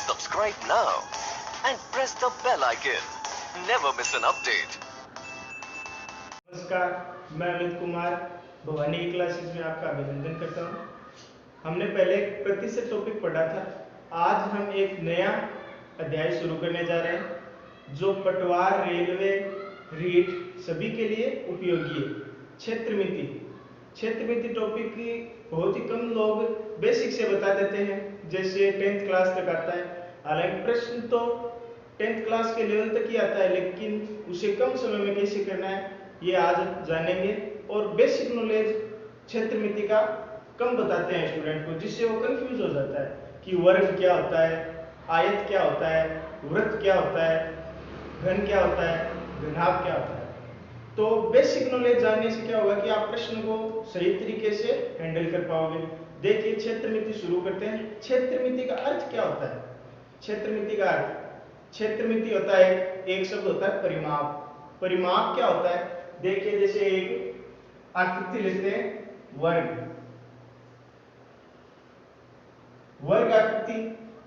Subscribe now and press the bell icon. Never miss an update. नमस्कार, मैं अमित कुमार भवानी की classes में आपका अभिनंदन करता हूं। हमने पहले एक प्रतिशत टॉपिक पढ़ा था। आज हम एक नया अध्याय शुरू करने जा रहे हैं जो पटवार, रेलवे, रीट सभी के लिए उपयोगी है। क्षेत्रमिति टॉपिक की बहुत ही कम लोग बेसिक से बता देते हैं, जैसे 10th क्लास तक आता है। हालांकि प्रश्न तो 10th क्लास के लेवल तक ही आता है, लेकिन उसे कम समय में कैसे करना है ये आज जानेंगे। और बेसिक नॉलेज क्षेत्रमिति का कम बताते हैं स्टूडेंट को, जिससे वो कंफ्यूज हो जाता है कि वर्ग क्या होता है, आयत क्या होता है, वृत्त क्या होता है, घन क्या होता है, घनाभ क्या होता है। तो बेसिक नॉलेज जानने से क्या होगा कि आप प्रश्न को सही तरीके से हैंडल कर पाओगे। देखिए, क्षेत्रमिति शुरू करते हैं। क्षेत्रमिति का अर्थ क्या होता है? क्षेत्रमिति का अर्थ, क्षेत्रमिति होता है, एक शब्द होता है परिमाप। परिमाप क्या होता है? देखिए, जैसे एक आकृति लेते हैं, वर्ग आकृति।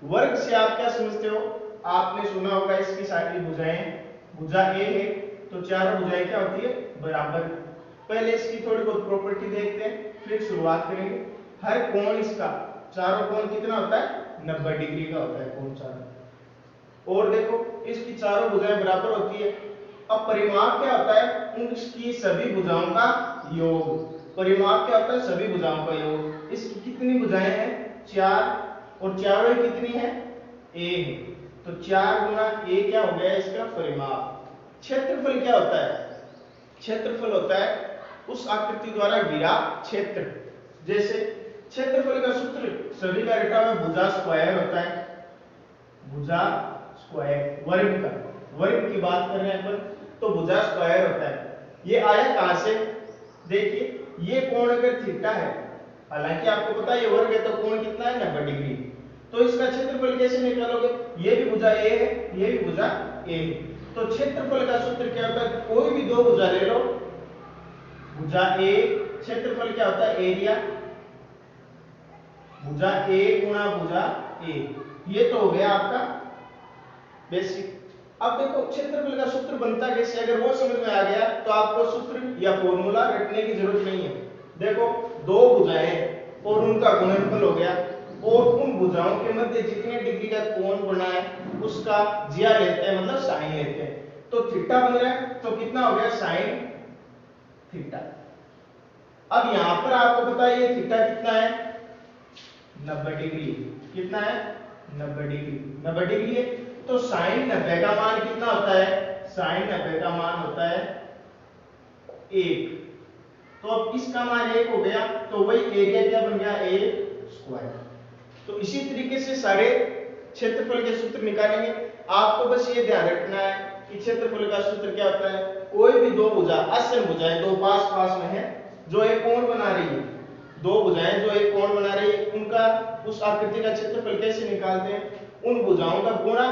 वर्ग से आप क्या समझते हो? आपने सुना होगा इसकी सारी भुजाएं, भुजा ए है तो चारों भुजाएं क्या होती है? बराबर। पहले इसकी थोड़ी बहुत प्रॉपर्टी देखते हैं, फिर शुरुआत करेंगे। हर कोण इसका, चारों कोण कितना होता है? 90 डिग्री का होता है कोण चारों। और देखो, इसकी चारों भुजाएं बराबर होती है। अब परिमाप क्या होता है? उसकी सभी भुजाओं का योग। परिमाप क्या होता है? सभी भुजाओं का योग। इसकी कितनी भुजाएं हैं? 4, और चारों कितनी है? a है। तो 4 गुना a क्या हो गया इसका परिमाप। क्षेत्रफल क्या होता है? क्षेत्रफल होता है उस आकृति द्वारा घिरा क्षेत्र। जैसे क्षेत्रफल का सूत्र सभी का रटा हुआ भुजा स्क्वायर होता है। भुजा स्क्वायर वर्ग की बात कर रहे हैं अपन, तो भुजा स्क्वायर होता है। ये आया कहां से? देखिए, ये कोण अगर थीटा है, हालांकि आपको पता है ये वर्ग है तो कोण कितना है? 90 डिग्री। तो इसका क्षेत्रफल कैसे निकालोगे? ये भी भुजा a है, ये भी भुजा a है। तो क्षेत्रफल का सूत्र क्या होता है? कोई भी दो भुजा ले लो, भुजा a, क्षेत्रफल क्या होता है? एरिया। भुजा a गुणा भुजा a, ये तो हो गया आपका बेसिक। अब देखो, क्षेत्रफल का सूत्र बनता कैसे? अगर वो समझ में आ गया तो आपको सूत्र या फॉर्मूला रटने की जरूरत नहीं है। देखो, दो भुजाएं और उनका गुणनफल हो गया, और उन भुजाओं के मध्य जितने डिग्री का कोण बना है उसका ज्या लेते हैं, मतलब साइन लेते हैं। तो थीटा बन रहा है तो कितना हो गया? Sine theta. अब यहां पर आपको पता है ये थीटा कितना है? 90 डिग्री। कितना है? 90 डिग्री। 90 डिग्री है तो साइन 90 का मान कितना होता है? साइन 90 का मान होता है 1। तो अब इसका मान 1 हो गया, तो वही एरिया क्या बन गया? a square. तो इसी तरीके से सारे क्षेत्रफल के सूत्र निकालेंगे। आपको बस ये ध्यान रखना है कि क्षेत्रफल का सूत्र क्या होता है? कोई भी दो भुजा, आसन भुजाएं दो पास पास में है जो एक कोण बना रही है, दो भुजाएं जो एक कोण बना रही है, उनका उस आकृति का क्षेत्रफल कैसे निकालते हैं? उन भुजाओं का गुणा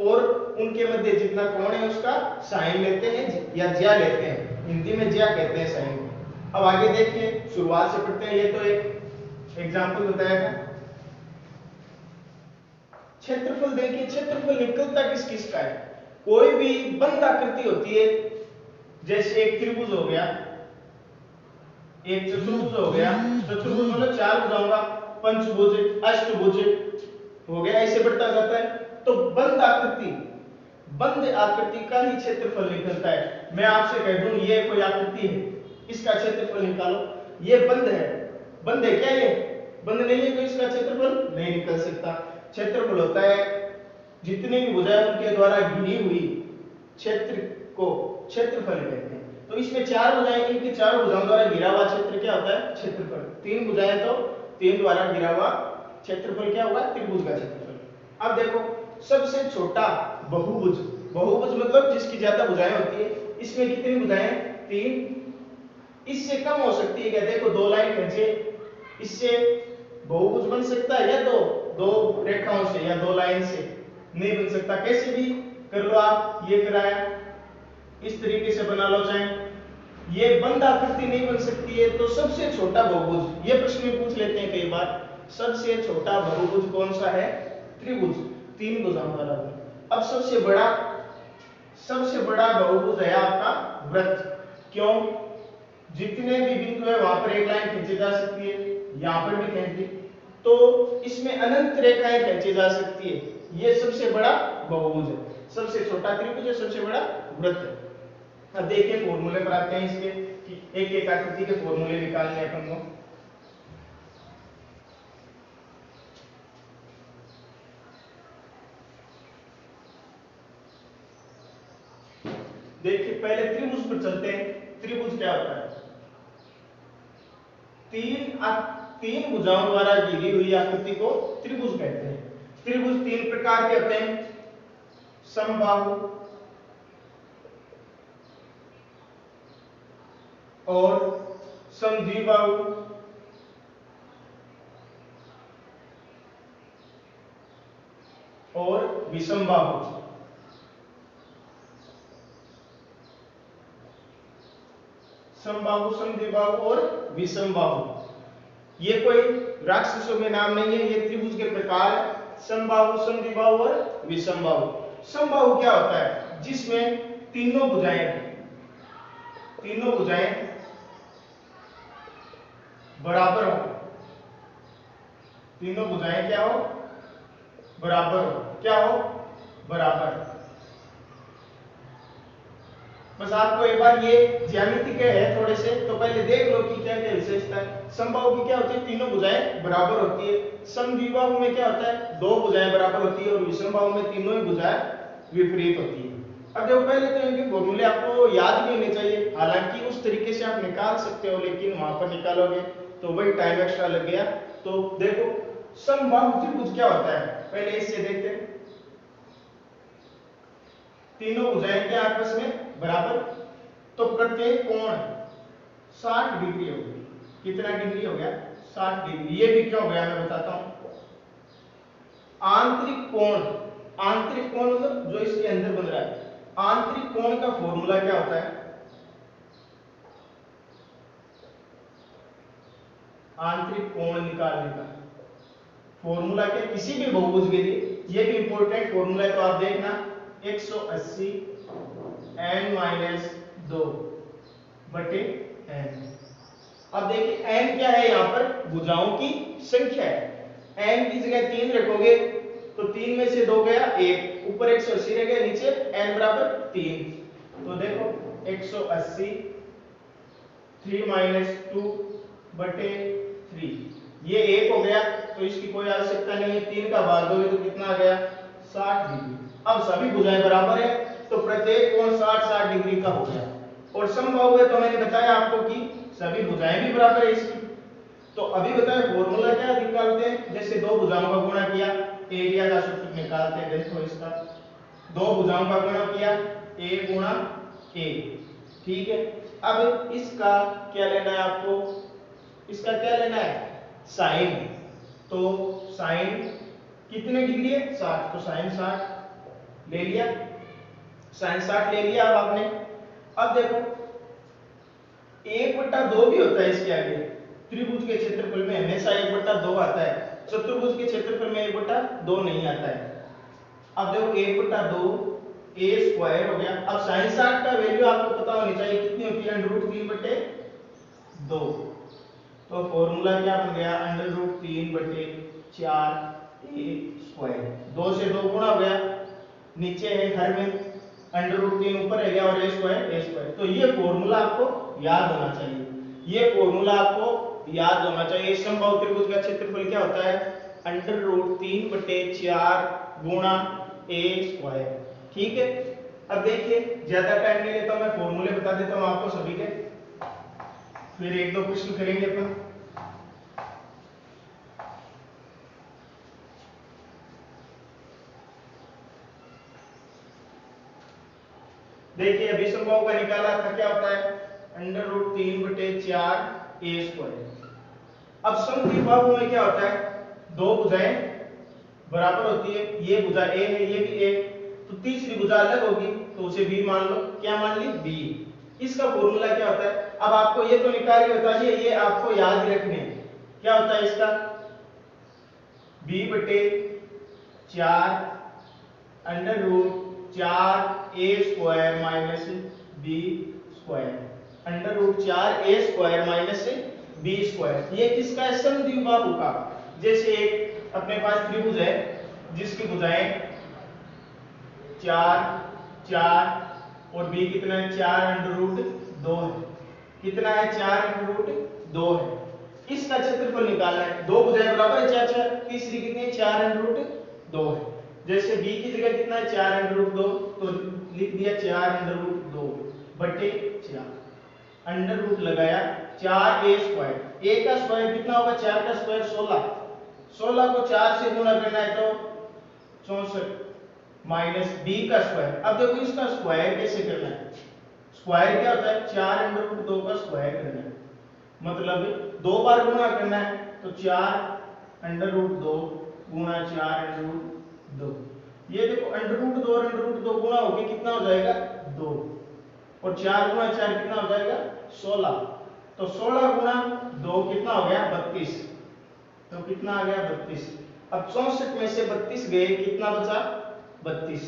और उनके मध्य जितना कोण है उसका साइन लेते हैं या ज्या लेते हैं। हिंदी में ज्या कहते हैं साइन को। अब आगे देखिए, शुरुआत से पढ़ते हैं। ये तो एक एग्जांपल बताया था। क्षेत्रफल देखिए, क्षेत्रफल निकलता किस किस का है? कोई भी बंद आकृति होती है, जैसे एक त्रिभुज हो गया, एक चतुर्भुज हो गया। चतुर्भुज मतलब 4 भुजाओं का, पंचभुज, अष्टभुज हो गया, ऐसे बढ़ता जाता है। तो बंद आकृति का ही क्षेत्रफल निकलता है। मैं आपसे कह दूं ये कोई आकृति है, इसका क्षेत्रफल निकालो। ये बंद है क्या? ये बंद नहीं है तो इसका क्षेत्रफल नहीं निकल सकता। क्षेत्रफल होता है जितनी भी भुजाएं उनके द्वारा घिरी हुई क्षेत्र को क्षेत्रफल कहते हैं। तो इसमें 4 भुजाएं, इनकी चारों भुजाओं द्वारा घिरा हुआ क्षेत्र क्या होता है? क्षेत्रफल। 3 भुजाएं तो 3 द्वारा घिरा हुआ क्षेत्रफल क्या हुआ? त्रिभुज का क्षेत्रफल। अब देखो, सबसे छोटा बहुभुज मतलब जिसकी ज्यादा भुजाएं होती है, इसमें कितनी भुजाएं? 3। इससे कम हो सकती है क्या? देखो, 2 लाइन खींचे, इससे बहुभुज बन सकता है या दो रेखाओं से या 2 लाइन से? नहीं बन सकता। कैसे भी कर लो आप, ये कराया, इस तरीके से बना लो चाहे। ये बंद आकृति नहीं बन सकती है, तो सबसे छोटा बहुभुज, ये प्रश्न में पूछ लेते हैं कई बार, सबसे छोटा बहुभुज कौन सा है? त्रिभुज। तीन भुजाओं वाला अब सबसे बड़ा बहुभुज है आपका वृत्त। क्यों? जितने भी बिंदु है वहां पर एक लाइन खींची जा सकती है, यहां पर भी खींच दी, तो इसमें अनंत रेखाएं खींची जा सकती है। ये सबसे बड़ा बहुभुज है, सबसे छोटा त्रिभुज है, सबसे बड़ा वृत्त है। अब देखिए फॉर्मूले पर आते हैं इसके कि एक एक आकृति के फॉर्मूले निकालने हैं अपन को। देखिए पहले त्रिभुज पर चलते हैं। त्रिभुज क्या होता है? तीन भुजाओं द्वारा घिरी हुई आकृति को त्रिभुज कहते हैं। त्रिभुज तीन प्रकार के होते हैं, समबाहु और समद्विबाहु और विषमबाहु। समबाहु, समद्विबाहु और विषमबाहु, ये कोई राक्षसों के नाम नहीं है, ये त्रिभुज के प्रकार है, समबाहु, समद्विबाहु और विषमबाहु। समबाहु क्या होता है? जिसमें तीनों भुजाएं बराबर हो। तीनों भुजाएं क्या हो? बराबर हो। क्या हो? बराबर। बस आपको एक बार ये ज्यामिति के है थोड़े से, तो पहले देख लो कि क्या क्या विशेषता है। समबाहु की क्या होती है? तीनों भुजाएं बराबर होती है। समद्विबाहु में क्या होता है? दो भुजाएं बराबर होती है। और विषमबाहु में तीनों ही भुजाएं विपरीत होती है। अब देखो पहले तो इनके फॉर्मूले आपको याद भी होने चाहिए, हालांकि उस तरीके से आप निकाल सकते हो, लेकिन वहां पर निकालोगे तो वही टाइम एक्स्ट्रा लग गया। तो देखो समबाहु त्रिभुज क्या होता है, पहले इससे देखते हैं। तीनों भुजाएं क्या आपस में बराबर, तो प्रत्येक कोण 60 डिग्री हो गया। कितना डिग्री हो गया? 60 डिग्री। ये भी क्या हो गया मैं बताता हूं। आंतरिक कोण मतलब जो इसके अंदर बन रहा है। आंतरिक कोण का फॉर्मूला क्या होता है? आंतरिक कोण निकालने का फॉर्मूला क्या? किसी भी बहुभुज के लिए ये भी इंपॉर्टेंट फॉर्मूला है, तो आप देखना 180 n-2 बटे n। अब देखिए n क्या है? यहां पर भुजाओं की संख्या है। n की जगह 3 रखोगे तो 3 में से 2 गया 1, ऊपर 180 रह गया, नीचे n बराबर 3। तो देखो 180 3 - 2 बटे 3, ये 1 हो गया, तो इसकी कोई आवश्यकता नहीं है। 3 का भाग दोगे तो कितना आ गया? 60 डिग्री। अब सभी भुजाएं बराबर है, तो प्रत्येक कोण 60 डिग्री का हो गया। और समबाहु है, तो मैंने बताया आपको कि सभी भुजाएं भी बराबर है इसकी। तो अभी बताए फॉर्मूला क्या निकालते हैं? जैसे दो भुजाओं का गुणा किया, एरिया का सूत्र निकालते हैं। देखो इसका दो भुजाओं का गुणा किया, a गुणा a, ठीक है। अब इसका क्या लेना है आपको? इसका क्या लेना है? साइन। तो साइन कितने डिग्री है? 60, तो साइन 60 ले लिया, साइन 60 ले लिया। अब आपने अब देखो 1/2 भी होता है इसके आगे। त्रिभुज के क्षेत्रफल में हमेशा 1/2 आता है, चतुर्भुज के क्षेत्रफल में 1/2 नहीं आता है। अब देखो 1/2 a स्क्वायर हो गया। अब sin 60 का वैल्यू आपको पता होनी चाहिए, कितनी होती है? √3/2। तो फॉर्मूला क्या बन गया? √3/4 a स्क्वायर। 2 से 2 गुणा हो गया, नीचे है हर में √3 ऊपर रह गया और a स्क्वायर। तो ये फॉर्मूला आपको याद होना चाहिए, ये फॉर्मूला आपको याद होना चाहिए। समबाहु त्रिभुज का क्षेत्रफल क्या होता है? √3/4 गुणा a स्क्वायर, ठीक है। अब देखिए ज्यादा टाइम नहीं लेता, मैं फॉर्मूले बता देता हूं आपको सभी के, फिर एक दो प्रश्न करेंगे अपन। देखिए अभी समबाहु का निकाला था, क्या होता है? √3/4 a स्क्वायर। अब समद्विबाहु में क्या होता है? दो भुजाएं बराबर होती है, ये भुजा a है, ये भी a, तो तीसरी भुजा अलग होगी, तो उसे b मान लो। क्या मान ली? b। इसका फॉर्मूला क्या होता है? अब आपको ये तो निकाल के बता दिए, ये आपको याद रखने हैं। क्या होता है इसका? b/4 under root 4a² minus b square, under root 4a² minus b square. ये किसका है? समद्विबाहु का। जैसे एक अपने पास त्रिभुज है जिसकी भुजाएं 4 4 और b कितना है? 4 अंडर रूट 2 है। कितना है? 4 अंडर रूट 2 है। इसका क्षेत्रफल निकालना है। दो भुजाएं बराबर है 4 4, तीसरी कितनी है? 4 अंडर रूट 2 है। जैसे b की जगह कितना है? 4 अंडर रूट 2, तो लिख दिया 4 अंडर रूट 2 बटे 4। अंडर रूट लगाया 4a², a का स्क्वायर कितना होगा? 4 का स्क्वायर 16, 16 को 4 से गुणा करना है तो 64 माइनस b का स्क्वायर। अब देखो इसका स्क्वायर कैसे करना है? स्क्वायर क्या होता है? 4 अंडर रूट 2 का स्क्वायर करना है, मतलब दो बार गुणा करना है, तो 4 अंडर रूट 2 गुणा 4 अंडर रूट 2। ये देखो अंडर रूट 2 और अंडर रूट 2 गुणा होके कितना हो जाएगा? 2, और 4 गुणा 4 कितना हो जाएगा? 16। तो 16 गुणा 2 कितना हो गया? 32। तो कितना आ गया? 32। अब 64 में से 32 गए, कितना बचा? 32।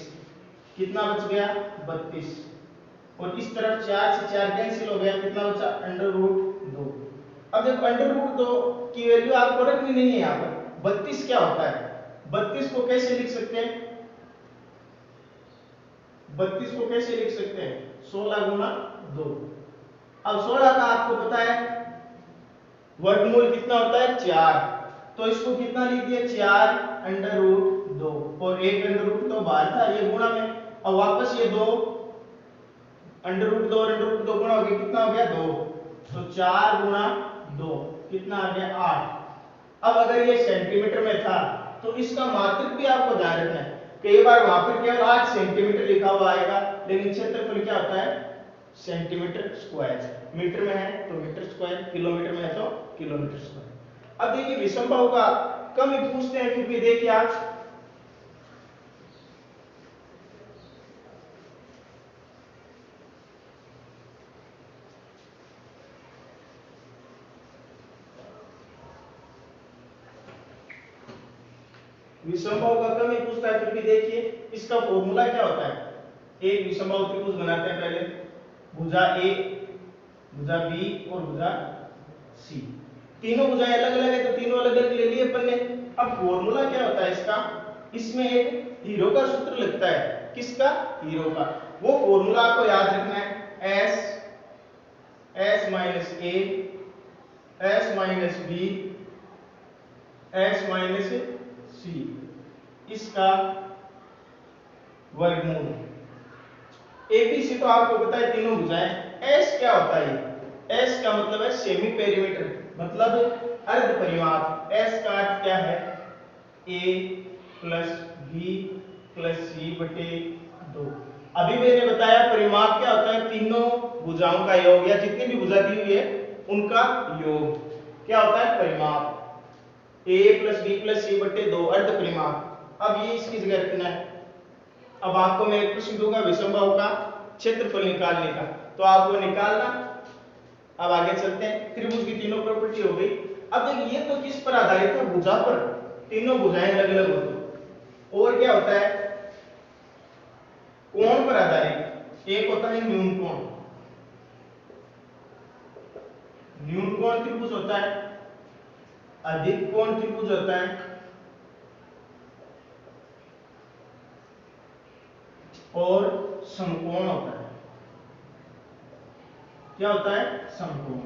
कितना बच गया? 32। और इस तरफ 4 से 4 कैंसिल हो गया, कितना बचा? Under root 2। अब देखो अंडर रूट 2 की वैल्यू आपको रखनी नहीं है यहाँ पर। 32 क्या होता है? 32 को कैसे लिख सकते हैं? 32 को कैसे लिख सकते हैं? 16 गुणा 2। अब 16 का आपको पता है वर्गमूल कितना होता है? 4। तो इसको कितना लिख दिया? 4 अंडर रूट 2, और 1 अंडर रूट तो बाहर था, ये गुणा में। अब वापस ये 2 अंडर रूट 2 और अंडर रूट 2 गुणा हो गया, कितना हो गया? 2। तो 4 गुणा 2 कितना आ गया? 8। अब अगर ये सेंटीमीटर में था तो इसका मात्रक भी आपको ध्यान रखना है। कई बार वहां पर केवल 8 सेंटीमीटर लिखा हुआ आएगा, लेकिन क्षेत्रफल क्या होता है? Centimetre square. मीटर में है तो मीटर स्क्वायर, किलोमीटर में है तो किलोमीटर स्क्वायर। अब देखिए विषमबाहु का कम ही पूछते हैं, फिर भी देखिए आप विषमबाहु का कम ही पूछता है, फिर भी देखिए इसका फॉर्मूला क्या होता है? एक विषमबाहु त्रिभुज बनाते हैं पहले, भुजा ए, भुजा बी और भुजा सी। तीनों भुजाएं अलग अलग है तो तीनों अलग अलग ले लिए अपन ने। अब फॉर्मूला क्या होता है इसका? इसमें एक हीरो का सूत्र लगता है। किसका? हीरो का। वो फॉर्मूला आपको याद रखना है, S minus A, S minus B, S minus C, इसका वर्गमूल। एबीसी तो आपको पता है तीनों भुजाएं। एस क्या होता है? एस का मतलब है सेमी पेरीमीटर, मतलब अर्ध परिमाप। एस का अर्थ क्या है? ए प्लस बी प्लस सी बटे 2। अभी मैंने बताया परिमाप क्या होता है? तीनों भुजाओं का योग, या जितनी भी भुजा दी हुई है उनका योग क्या होता है? परिमाप। a प्लस बी प्लस सी बटे 2 अर्ध परिमाप। अब ये इसकी जगह रखना है। अब आपको मैं एक प्रश्न दूंगा विषमबाहु का क्षेत्रफल निकालने का, तो आपको निकालना। अब आगे चलते हैं। त्रिभुज की तीनों प्रॉपर्टी हो गई। अब देखिए ये तो किस पर आधारित है? भुजा पर। तीनों भुजाएं अलग अलग होती। और क्या होता है? कोण पर आधारित। एक होता है न्यून कोण, न्यून कोण त्रिभुज होता है, अधिक कोण त्रिभुज होता है, और समकोण होता है। क्या होता है? समकोण।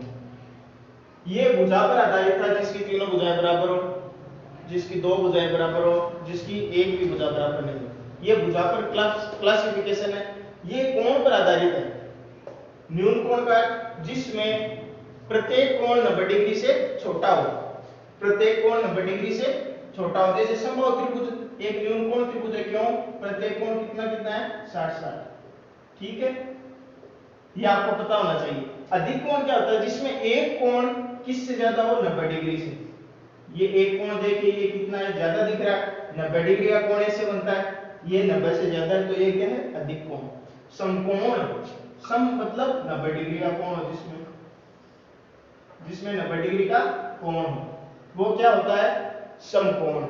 ये भुजा पर आधारित था, जिसकी तीनों भुजाएं बराबर हो, जिसकी दो भुजाएं बराबर हो, जिसकी एक भी भुजा बराबर नहीं हो। ये भुजा पर क्लासिफिकेशन है। ये कोण पर आधारित है। न्यून कोण का जिसमें प्रत्येक कोण 90 डिग्री से छोटा हो, प्रत्येक कोण 90 डिग्री से छोटा हो। जैसे समबाहु त्रिभुज एक न्यून कोण त्रिभुज है, क्यों? प्रत्येक कोण कितना कितना है? 60-60। ठीक है, ये आपको पता होना चाहिए। अधिक कोण क्या होता है? जिसमें एक कोण किससे ज्यादा हो? 90 डिग्री से। ये एक कोण देखिए, ये कितना है? ज्यादा दिख रहा है। 90 डिग्री का कोण ऐसे बनता है, ये 90 से ज्यादा है, तो ये क्या है? अधिक कोण। समकोण, सम मतलब 90 डिग्री का कोण हो, जिसमें 90 डिग्री का कोण हो, वो क्या होता है? समकोण।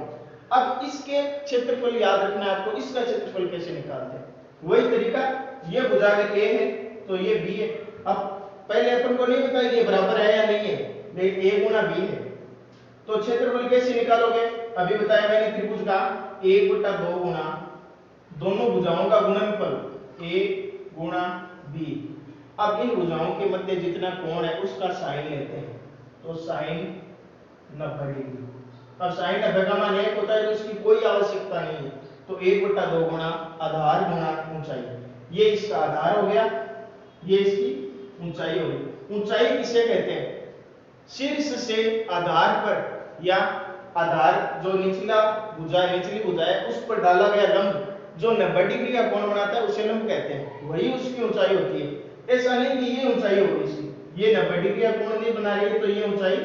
अब इसके क्षेत्रफल याद रखना है आपको, इसका क्षेत्रफल कैसे निकालते हैं, वही तरीका। ये भुजा अगर ए है तो ये बी है। अब पहले अपन को नहीं पता ये बराबर है या नहीं है, लेकिन ए गुना बी है, तो क्षेत्रफल कैसे निकालोगे, अभी बताया मैंने त्रिभुज का 1/2 गुना दोनों भुजाओं का गुणनफल ए गुणा बी। अब इन भुजाओं के मध्य जितना कोण है उसका साइन लेते हैं, तो साइन 90 डिग्री। अब साइन 90 का मान 1 होता है तो इसकी कोई आवश्यकता नहीं है, तो 1/2 गुना आधार गुना ऊंचाई, ये इसका आधार हो गया, ये इसकी ऊंचाई हो गई। ऊंचाई किसे कहते हैं, शीर्ष से आधार पर या आधार जो निचला भुजा निचली भुजा है उस पर डाला गया लंब जो 90 डिग्री का कोण बनाता है उसे लंब कहते हैं, वही उसकी ऊंचाई होती है। ऐसा नहीं कि ये ऊंचाई होगी इसकी, ये 90 डिग्री का कोण नहीं बना रही है तो ये ऊंचाई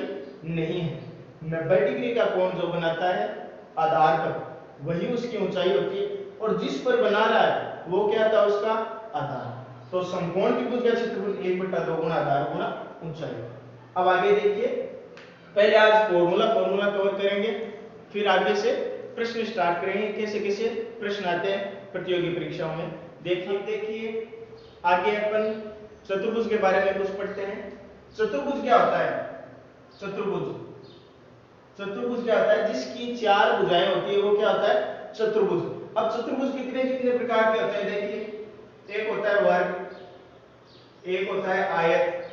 नहीं है। 90 डिग्री का कोण जो बनाता है आधार पर वही उसकी ऊंचाई होती है, और जिस पर बना रहा है वो क्या था उसका आधार। तो समकोण त्रिभुज का क्षेत्रफल 1/2 गुना आधार गुना ऊंचाई। अब आगे देखिए, पहले आज फॉर्मूला कवर करेंगे, फिर आगे से प्रश्न स्टार्ट करेंगे, कैसे कैसे प्रश्न आते हैं प्रतियोगी परीक्षाओं में। देखिए आगे अपन चतुर्भुज के बारे में कुछ पढ़ते हैं। चतुर्भुज क्या होता है, चतुर्भुज क्या होता है, जिसकी 4 भुजाएं होती है वो क्या होता है चतुर्भुज। अब चतुर्भुज कितने प्रकार के होते हैं, देखिए, एक होता है वर्ग, एक होता है आयत,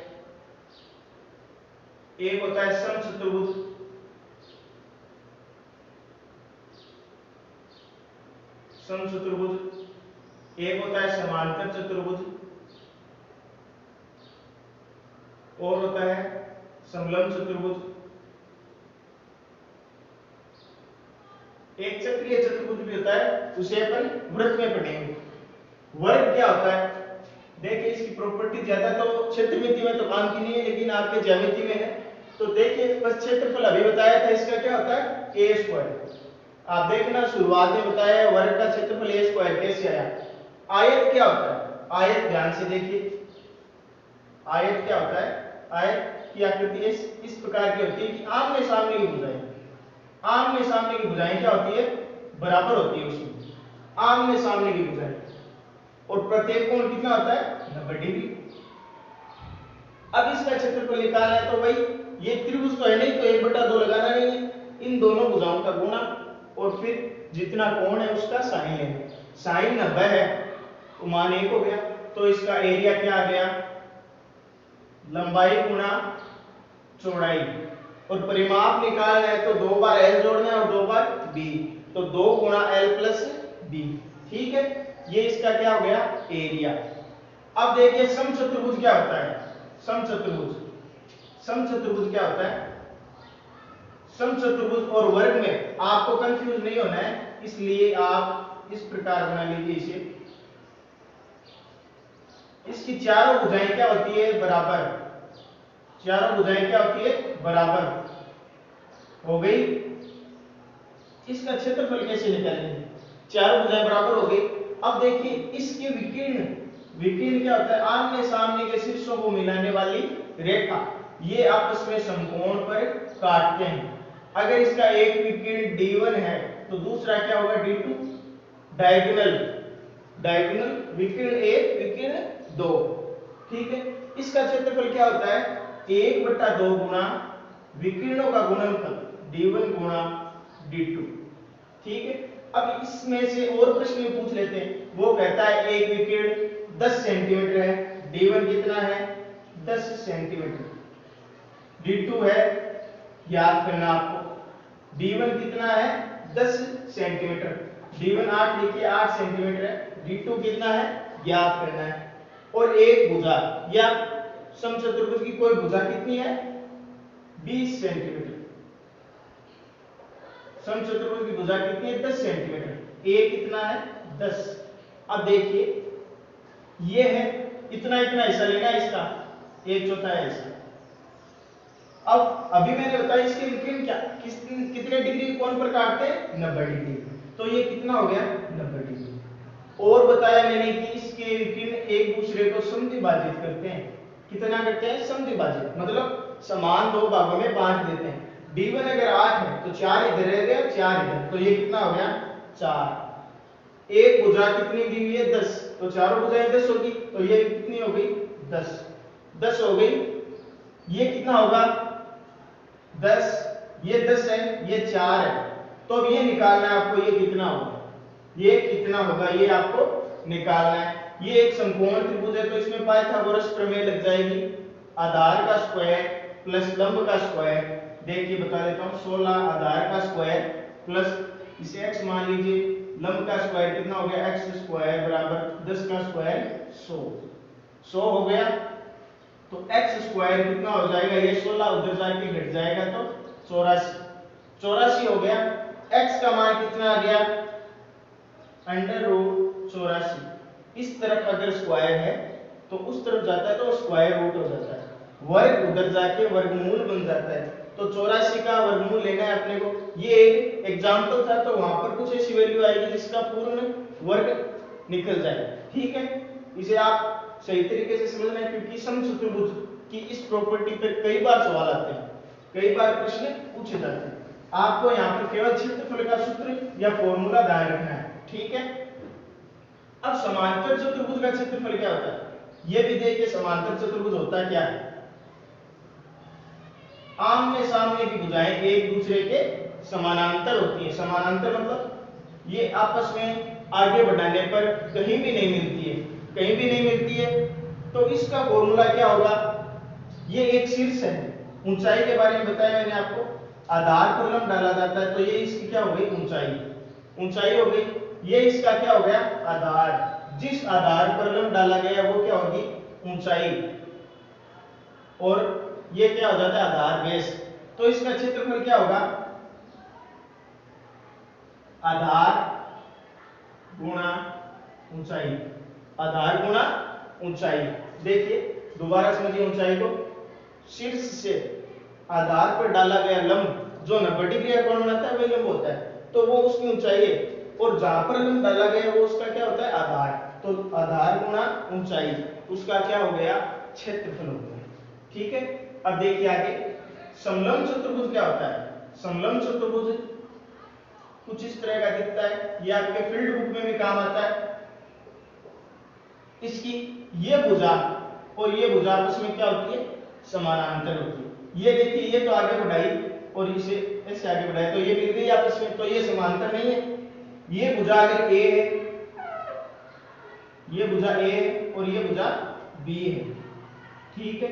एक होता है समचतुर्भुज, एक होता है समांतर चतुर्भुज, और होता है समलंब चतुर्भुज, एक चक्रीय चतुर्भुज भी होता है, उसे अपन वृत्त में पढ़ेंगे। वर्ग क्या होता है, देखिए इसकी प्रॉपर्टी ज्यादा तो क्षेत्रमिति में तो काम की नहीं है, लेकिन आपके ज्यामिति में है। तो देखिए बस क्षेत्रफल अभी बताया था, इसका क्या होता है ए स्क्वायर। आप देखना शुरुआत में बताया वर्ग का क्षेत्रफल ए स्क्वायर कैसे आया। आयत क्या होता है, आयत ध्यान से देखिए, आयत क्या होता है, आयत की आकृति इस प्रकार की होती है कि आमने सामने की भुजाएं, आमने सामने की भुजाएं क्या होती है बराबर होती है उसमें, आमने सामने की भुजाएं, और प्रत्येक कोण कितना होता है 90 डिग्री। अब इसका क्षेत्रफल निकालना है तो भाई ये त्रिभुज तो है नहीं, तो 1/2 लगाना नहीं है, इन दोनों भुजाओं का गुणा और फिर जितना कोण है उसका साइन लेना। साइन 90 है तो मान 1 हो गया, तो इसका एरिया क्या आ गया, लंबाई गुणा चौड़ाई, और परिमाप निकालना है तो 2 बार l जोड़ना है और 2 बार b, तो 2 गुणा l प्लस b। ठीक है, ये इसका क्या हो गया एरिया। अब देखिए समचतुर्भुज क्या होता है, समचतुर्भुज क्या होता है, समचतुर्भुज और वर्ग में आपको कंफ्यूज नहीं होना है, इसलिए आप इस प्रकार बना लीजिए इसे। इसकी चारों भुजाएं क्या होती है बराबर, चारों भुजाएं क्या होती है बराबर हो गई। इसका क्षेत्रफल कैसे निकालेंगे, चारों भुजाएं बराबर हो गई। अब देखिए इसके विकीर्ण क्या होता है, आमने सामने के शीर्षों को मिलाने वाली रेखा, ये आपस में समकोण पर काटते हैं। अगर इसका एक विकीर्ण d1 है तो दूसरा क्या होगा d2, डायगोनल विकीर्ण 1 विकीर्ण 2। ठीक है, इसका क्षेत्रफल क्या होता है 1/2 गुना विकीर्णों का गुणनफल d1 गुणा d2। ठीक है, अब इसमें से और प्रश्न भी पूछ लेते हैं। वो कहता है एक विकीर्ण 10 सेंटीमीटर है, d1 कितना है 10 सेंटीमीटर, d2 है याद करना आपको, d1 कितना है 10 सेंटीमीटर, d1 8 लिखिए 8 सेंटीमीटर है, d2 कितना है याद करना है। और एक भुजा या समचतुर्भुज की कोई भुजा कितनी है 20 सेंटीमीटर, समचतुर्भुज की भुजा कितनी है 10 सेंटीमीटर, a कितना है 10। अब देखिए ये है इतना हिस्सा लेना है इसका 1/4 हिस्सा। अब अभी मैंने बताया इसके विकीर्ण क्या कितने डिग्री कोण पर काटते हैं 90 डिग्री, तो ये कितना हो गया 90 डिग्री। और बताया मैंने कि इसके विकीर्ण एक दूसरे को समद्विभाजित करते हैं, कितना करते हैं समद्विभाजित, मतलब समान 2 भागों में बांट देते हैं। d1 अगर 8 है तो 4 इधर रह गया, 4 इधर, तो ये कितना हो गया 4। एक भुजा कितनी दी हुई है 10, तो चारों भुजाएं 10 होगी, तो ये कितनी हो गई 10, 10 हो गई। ये कितना होगा 10, ये 10 है, ये 4 है, तो अब ये निकालना है आपको, ये कितना होगा, ये कितना होगा, ये आपको निकालना है। ये एक समकोण त्रिभुज है तो इसमें पाइथागोरस प्रमेय लग जाएगी। आधार का स्क्वायर प्लस लंब का स्क्वायर, देखिए बता देता हूं, 16 आधार का स्क्वायर प्लस इसे x मान लीजिए, लंब का स्क्वायर कितना हो गया x स्क्वायर बराबर 10 का स्क्वायर 100, 100 हो गया। तो x स्क्वायर कितना हो जाएगा, ये 16 उधर जाके घट जाएगा तो 84, 84 हो गया। x का मान कितना आ गया अंडर रूट 84। इस तरफ अगर स्क्वायर है तो उस तरफ जाता है तो स्क्वायर रूट हो जाता है, वर्ग उधर जाके वर्गमूल बन जाता है। तो 84 का वर्गमूल लेना है अपने को। ये एक एग्जांपल था तो वहां पर कुछ ऐसी वैल्यू आएगी जिसका पूर्ण वर्ग निकल जाए, ठीक है। इसे आप सही तरीके से समझना है क्योंकि समचतुर्भुज की इस प्रॉपर्टी पे कई बार सवाल आते हैं, कई बार प्रश्न पूछे जाते हैं। आपको यहाँ पर केवल क्षेत्रफल का सूत्र या फॉर्मूला ध्यान रखना है, ठीक है। अब समांतर चतुर्भुज का क्षेत्रफल क्या होता है, ये भी देखिए समांतर चतुर्भुज होता क्या है। आमने सामने की भुजाएं एक दूसरे के समानांतर होती है। समानांतर मतलब ये आपस में आगे बढ़ाने पर कहीं भी नहीं मिलती है, कहीं भी नहीं मिलती है। तो इसका फॉर्मूला क्या होगा, ये एक शीर्ष है, ऊंचाई के बारे में बताया मैंने आपको, आधार पर लंब डाला जाता है, तो ये इसकी क्या हो गई ऊंचाई, ऊंचाई हो गई। ये इसका क्या हो गया आधार, जिस आधार पर लंब डाला गया वो क्या होगी ऊंचाई, और ये क्या हो जाता है आधार बेस। तो इसका क्षेत्रफल क्या होगा आधार गुणा ऊंचाई, आधार गुणा ऊंचाई। देखिए दोबारा समझिए ऊंचाई को, शीर्ष से आधार पर डाला गया लंब जो 90 डिग्री का कोण बनाता है वही लंब होता है, तो वो उसकी ऊंचाई है, और जहां पर लंब डाला गया वो उसका क्या होता है आधार। तो आधार गुणा ऊंचाई, उसका क्या हो गया क्षेत्रफल हो गया, ठीक है। अब देखिए आगे समलंब चतुर्भुज क्या होता है। समलंब चतुर्भुज कुछ इस तरह का दिखता है, ये आपके फील्ड बुक में भी काम आता है। इसकी ये भुजा और ये भुजा आपस में क्या होती है समानांतर होती है। ये देखिए ये तो आगे बढ़ाई और इसे ऐसे आगे बढ़ाई तो ये मिल गई आपस में, तो ये समांतर नहीं है। ये भुजा अगर a है, ये भुजा a है और ये भुजा b है, ठीक है।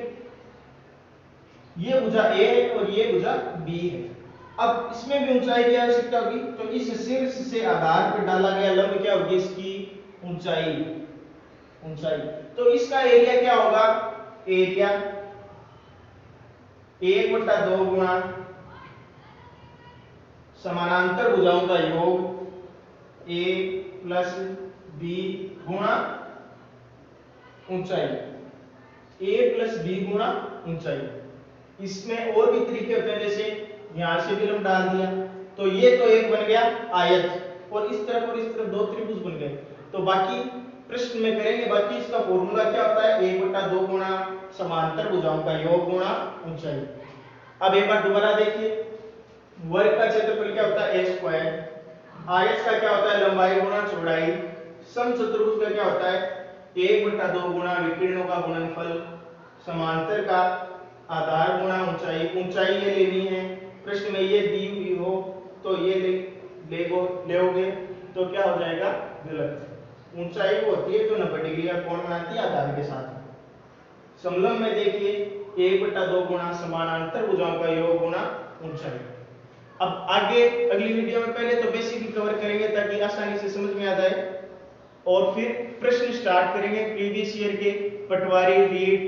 ये भुजा a है और ये भुजा b है। अब इसमें भी ऊंचाई की आवश्यकता होगी, तो इस शीर्ष से आधार पर डाला गया लंब क्या होगी इसकी ऊंचाई, ऊंचाई। तो इसका एरिया क्या होगा, एरिया 1/2 गुणा समानांतर भुजाओं का योग a प्लस b गुणा ऊंचाई, a प्लस b गुणा ऊंचाई। इसमें और भी तरीके होते हैं, जैसे यहां से भी लंब डाल दिया तो ये तो एक बन गया आयत, और इस तरफ दो त्रिभुज बन गए। तो बाकी प्रश्न में करेंगे, बाकी इसका फॉर्मूला क्या होता है 1/2 गुणा समांतर भुजाओं का योग गुणा ऊंचाई। अब एक बार दोबारा देखिए, वर्ग का क्षेत्रफल क्या होता है a स्क्वायर, आयत का क्या होता है लंबाई गुणा चौड़ाई, समचतुर्भुज का क्या होता है 1/2 गुणा विकीर्णों का गुणनफल, समांतर का आधार गुणा ऊंचाई। ऊंचाई ये लेनी है, प्रश्न में ये दी हुई हो तो ये लेओगे तो क्या हो जाएगा गलत। ऊंचाई वो होती है जो 90 डिग्री का कोण बनाती है आधार के साथ। समलंब में देखिए 1/2 गुणा समानांतर भुजाओं का योग गुणा ऊंचाई। अब आगे अगली वीडियो में पहले तो बेसिक ही कवर करेंगे ताकि आसानी से समझ में आ जाए, और फिर प्रश्न स्टार्ट करेंगे प्रीवियस ईयर के, पटवारी, रीट,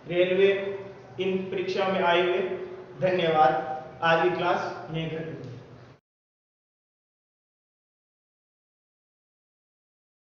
रेलवे, इन परीक्षाओं में आए हुए। धन्यवाद, आज की क्लास यहीं खत्म।